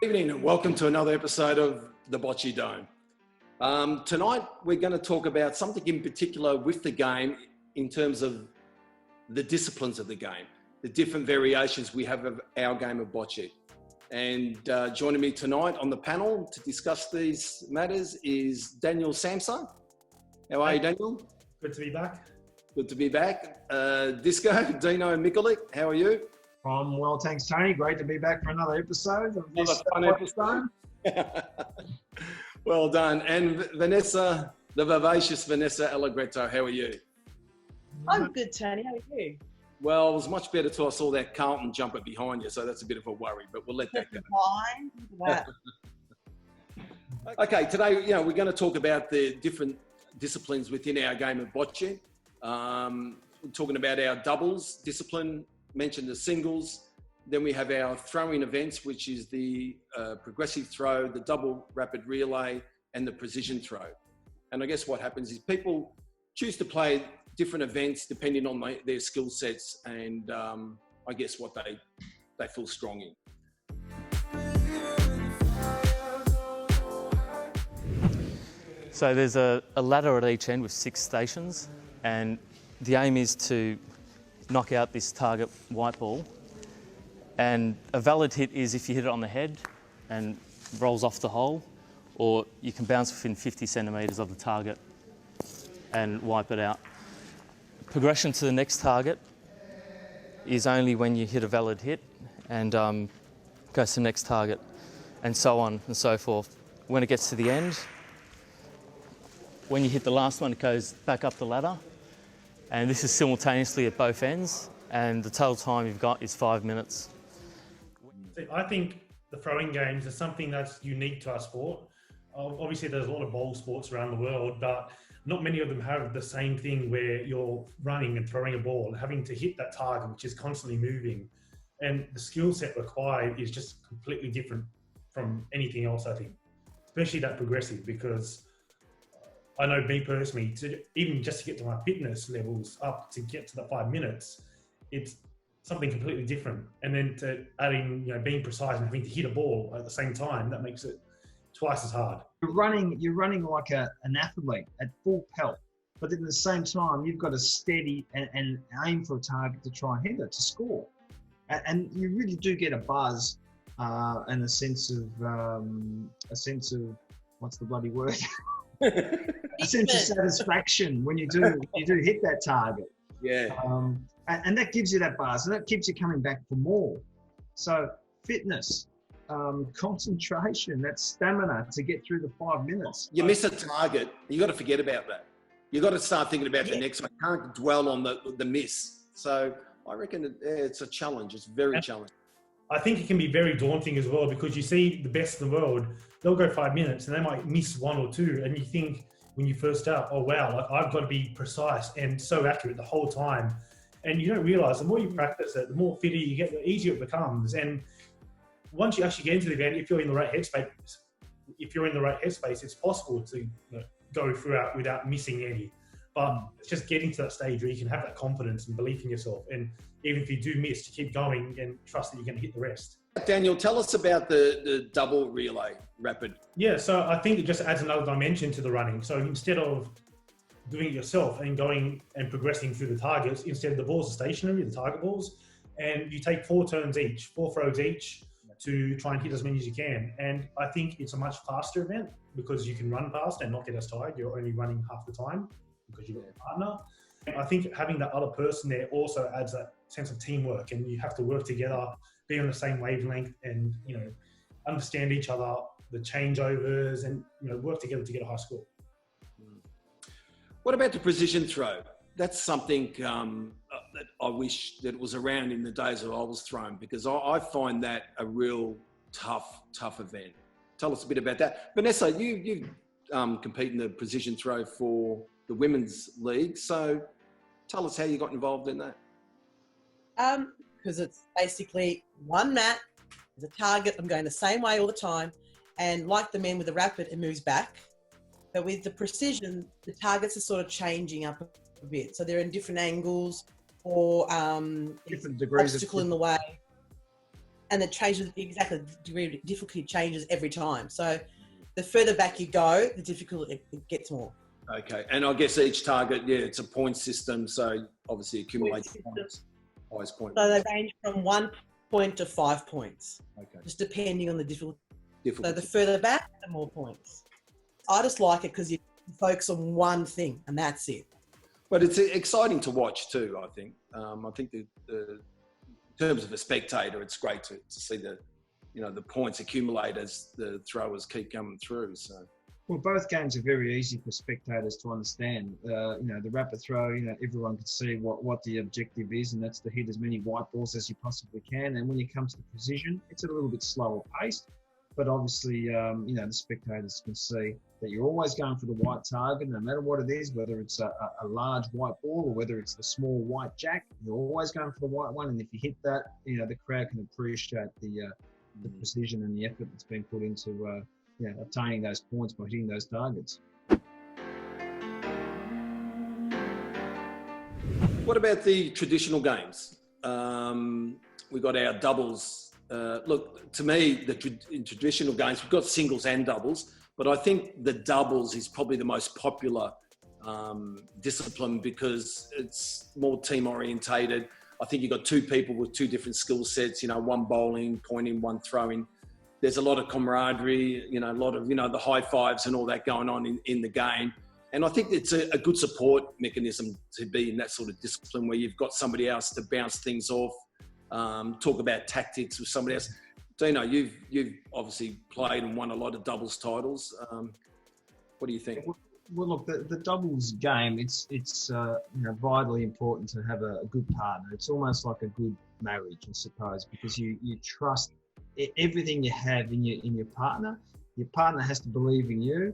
Good evening and welcome to another episode of the Bocce Dome. Tonight we're going to talk about something in particular with the game in terms of the disciplines of the game, the different variations we have of our game of Bocce. And joining me tonight on the panel to discuss these matters is Danial Samsa. How are you, Daniel? Good to be back. Good to be back. Disco, Dino and Mikolic, how are you? I'm well, thanks, Tony. Great to be back for another episode of Another fun episode. Well done. And Vanessa, the vivacious Vanessa Allegretto, how are you? I'm good, Tony. How are you? Well, it was much better till I saw that Carlton jumper behind you, so that's a bit of a worry, but we'll let that go. Fine. Okay, today, we're going to talk about the different disciplines within our game of Bocce. We're talking about our doubles discipline, mentioned the singles. Then we have our throwing events, which is the progressive throw, the double rapid relay, and the precision throw. And I guess what happens is people choose to play different events depending on their skill sets and I guess what they feel strong in. So there's a ladder at each end with 6 stations, and the aim is to knock out this target white ball. And a valid hit is if you hit it on the head and rolls off the hole, or you can bounce within 50 centimetres of the target and wipe it out. Progression to the next target is only when you hit a valid hit and goes to the next target, and so on and so forth. When it gets to the end, when you hit the last one, it goes back up the ladder, and this is simultaneously at both ends, and the total time you've got is 5 minutes. I think the throwing games is something that's unique to our sport. Obviously, there's a lot of ball sports around the world, but not many of them have the same thing where you're running and throwing a ball, having to hit that target, which is constantly moving. And the skill set required is just completely different from anything else, I think, especially that progressive, because I know me personally, even just to get to my fitness levels up to get to the 5 minutes, it's something completely different. And then to adding, being precise and having to hit a ball at the same time, that makes it twice as hard. You're running like an athlete at full pelt, but at the same time, you've got to steady and aim for a target to try and hit it, to score. And you really do get a buzz and a sense of what's the bloody word? A sense of satisfaction when you do hit that target. Yeah. And that gives you that buzz, and that keeps you coming back for more. So fitness, concentration, that stamina to get through the 5 minutes. You miss a target, you got to forget about that. You got to start thinking about the next one. You can't dwell on the miss. So I reckon it's a challenge. It's very challenging. I think it can be very daunting as well, because you see the best in the world, they'll go 5 minutes and they might miss 1 or 2. And you think when you first start, oh wow, like I've got to be precise and so accurate the whole time. And you don't realize the more you practice it, the more fitter you get, the easier it becomes. And once you actually get into the event, if you're in the right headspace, it's possible to go throughout without missing any. But it's just getting to that stage where you can have that confidence and belief in yourself. And even if you do miss, to keep going and trust that you're going to hit the rest. Daniel, tell us about the double relay rapid. Yeah, so I think it just adds another dimension to the running. So instead of doing it yourself and going and progressing through the targets, instead the balls are stationary, the target balls, and you take 4 turns each, 4 throws each to try and hit as many as you can. And I think it's a much faster event because you can run fast and not get as tired. You're only running half the time because you've got a partner. And I think having that other person there also adds that sense of teamwork, and you have to work together, be on the same wavelength, and understand each other, the changeovers, and work together to get a high score. What about the precision throw? That's something that I wish that was around in the days that I was thrown, because I find that a real tough event. Tell us a bit about that. Vanessa, you compete in the precision throw for the women's league. So tell us how you got involved in that. Because it's basically one mat, there's a target, I'm going the same way all the time. And like the men with the rapid, it moves back. But with the precision, the targets are sort of changing up a bit. So they're in different angles or different degrees obstacle in the way. and it changes exactly. The degree of difficulty changes every time. So the further back you go, the difficulty it gets more. Okay, and I guess each target, it's a point system, so obviously accumulate points, highest point. So they range from 1 point to 5 points, Okay. just depending on the difficulty. So Difficult. the further back, the more points. I just like it because you focus on one thing and that's it. But it's exciting to watch too, I think. I think in terms of a spectator, it's great to see the points accumulate as the throwers keep coming through. So. Well, both games are very easy for spectators to understand. The rapid throw, everyone can see what the objective is, and that's to hit as many white balls as you possibly can. And when it comes to precision, it's a little bit slower paced. But obviously, the spectators can see that you're always going for the white target, no matter what it is, whether it's a large white ball or whether it's the small white jack, you're always going for the white one. And if you hit that, the crowd can appreciate the precision and the effort that's been put into obtaining those points by hitting those targets. What about the traditional games? We got our doubles. Look, to me, in traditional games, we've got singles and doubles, but I think the doubles is probably the most popular discipline because it's more team orientated. I think you've got two people with two different skill sets, one bowling, pointing, one throwing. There's a lot of camaraderie, a lot of, the high fives and all that going on in the game. And I think it's a good support mechanism to be in that sort of discipline where you've got somebody else to bounce things off, talk about tactics with somebody else. Dino, you've obviously played and won a lot of doubles titles. What do you think? Well, look, the doubles game, it's vitally important to have a good partner. It's almost like a good marriage, I suppose, because you trust everything you have in your partner. Your partner has to believe in you.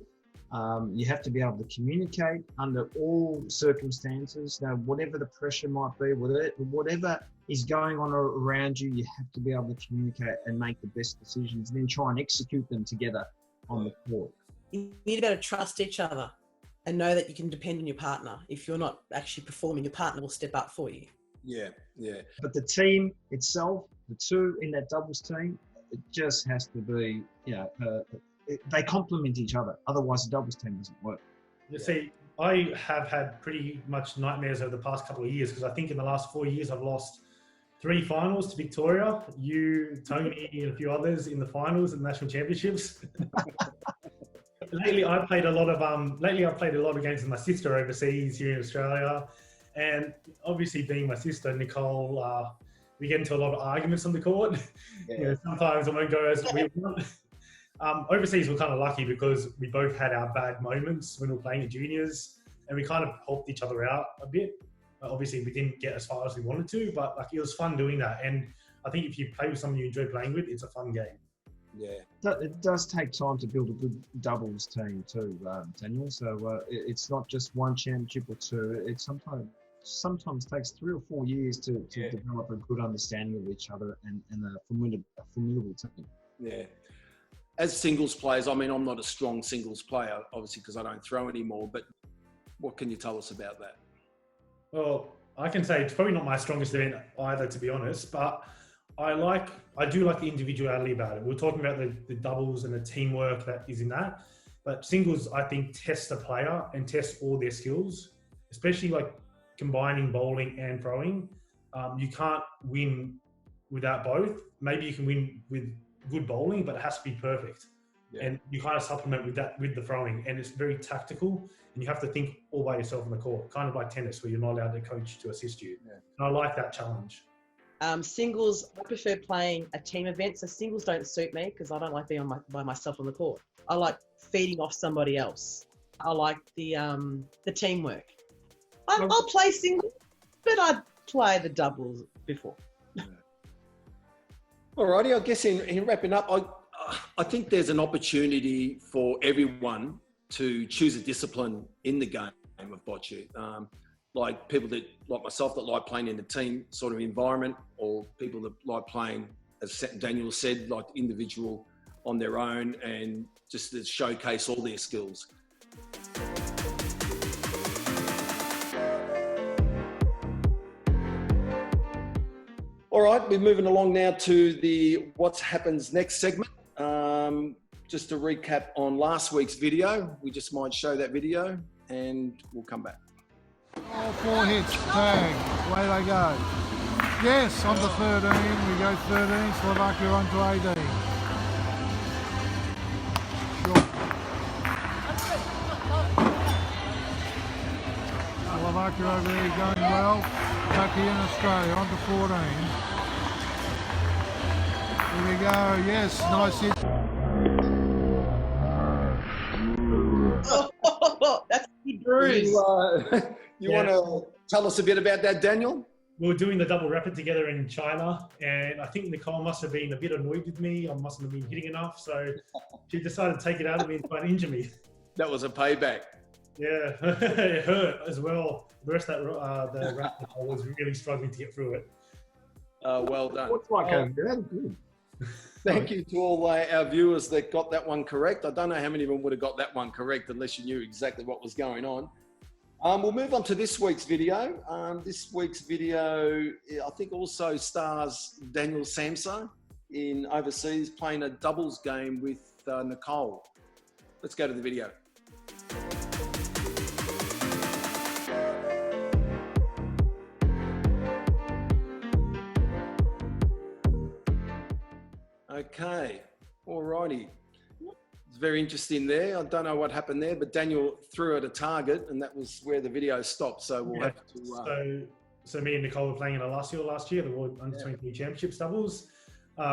You have to be able to communicate under all circumstances. Whatever the pressure might be, whatever is going on around you, you have to be able to communicate and make the best decisions, and then try and execute them together on the court. You need to be able to trust each other and know that you can depend on your partner. If you're not actually performing, your partner will step up for you. Yeah. But the team itself, the two in that doubles team, it just has to be, they complement each other. Otherwise, the doubles team doesn't work. You see, I have had pretty much nightmares over the past couple of years because I think in the last 4 years I've lost 3 finals to Victoria, you, Tony, and a few others in the finals and national championships. Lately, I've played a lot of games with my sister overseas here in Australia, and obviously being my sister, Nicole, we get into a lot of arguments on the court. Yeah. Sometimes it won't go as we want. Overseas, we're kind of lucky because we both had our bad moments when we were playing at juniors, and we kind of helped each other out a bit. Obviously, we didn't get as far as we wanted to, but it was fun doing that. And I think if you play with someone you enjoy playing with, it's a fun game. Yeah. It does take time to build a good doubles team too, Daniel. So it's not just one championship or two. It sometimes takes 3 or 4 years to develop a good understanding of each other and a formidable team. Yeah. As singles players, I'm not a strong singles player, obviously, because I don't throw anymore, but what can you tell us about that? Well, I can say it's probably not my strongest event either, to be honest, but I do like the individuality about it. We're talking about the doubles and the teamwork that is in that, but singles, I think, test the player and test all their skills, especially like combining bowling and throwing. You can't win without both. Maybe you can win with good bowling, but it has to be perfect. Yeah. And you kind of supplement with that, with the throwing, and it's very tactical, and you have to think all by yourself on the court, kind of like tennis where you're not allowed a coach to assist you. Yeah. And I like that challenge. Singles, I prefer playing a team event, so singles don't suit me because I don't like being by myself on the court. I like feeding off somebody else. I like the teamwork. I'll play singles, but I'd play the doubles before. Alrighty, I guess in wrapping up, I think there's an opportunity for everyone to choose a discipline in the game of bocce. Like people that, like myself, that like playing in a team sort of environment, or people that like playing, as Daniel said, like individual on their own, and just to showcase all their skills. All right, we're moving along now to the what happens next segment. Just to recap on last week's video, we just might show that video and we'll come back. All 4 hits, tag, away they go. Yes, on to 13, we go 13, Slovakia on to 18. Short. Slovakia over there going well. Back here in Australia, on to 14. Here we go, yes, nice hit. That's a good bruise. You want to tell us a bit about that, Daniel? We were doing the double rapid together in China, and I think Nicole must have been a bit annoyed with me. I mustn't have been hitting enough, so she decided to take it out of me and try and injure me. That was a payback. Yeah, it hurt as well. The rest of that the rapid, I was really struggling to get through it. Well done. What's like over there? Good. Thank you to all our viewers that got that one correct. I don't know how many of them would have got that one correct unless you knew exactly what was going on. We'll move on to this week's video. This week's video, I think, also stars Daniel Samsa in overseas playing a doubles game with Nicole. Let's go to the video. Okay, alrighty. It's very interesting there. I don't know what happened there, but Daniel threw at a target and that was where the video stopped. So we'll have to... So me and Nicole were playing in a last year, the World Under-23 Championships doubles.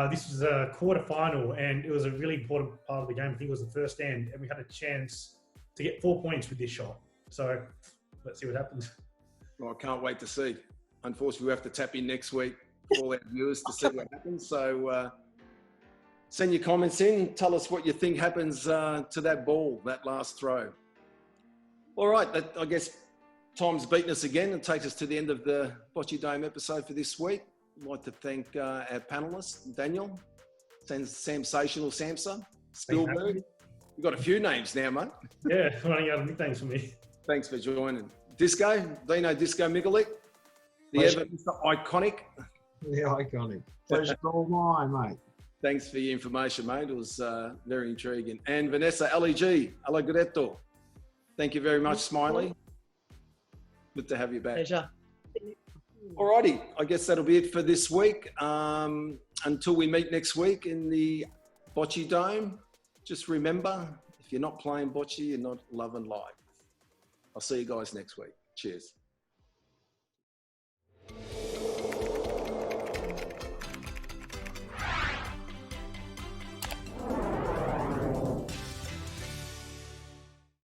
This was a quarter-final and it was a really important part of the game. I think it was the first end and we had a chance to get 4 points with this shot. So let's see what happens. Well, I can't wait to see. Unfortunately, we have to tap in next week for all our viewers to see what happens. So... send your comments in. Tell us what you think happens to that ball, that last throw. All right, I guess time's beaten us again and takes us to the end of the Bocce Dome episode for this week. I'd like to thank our panellists, Daniel, Sensational Samsa, Spielberg. You've got a few names now, mate. Yeah, running out of nicknames for me. Thanks for joining. Disco, Dino Disco Mikolic, the ever iconic. Yeah, iconic. Pleasure all mine, mate. Thanks for your information, mate. It was very intriguing. And Vanessa Allegretto. Thank you very much, Smiley. Good to have you back. Pleasure. Alrighty, I guess that'll be it for this week. Until we meet next week in the Bocce Dome, just remember, if you're not playing bocce, you're not loving life. I'll see you guys next week. Cheers.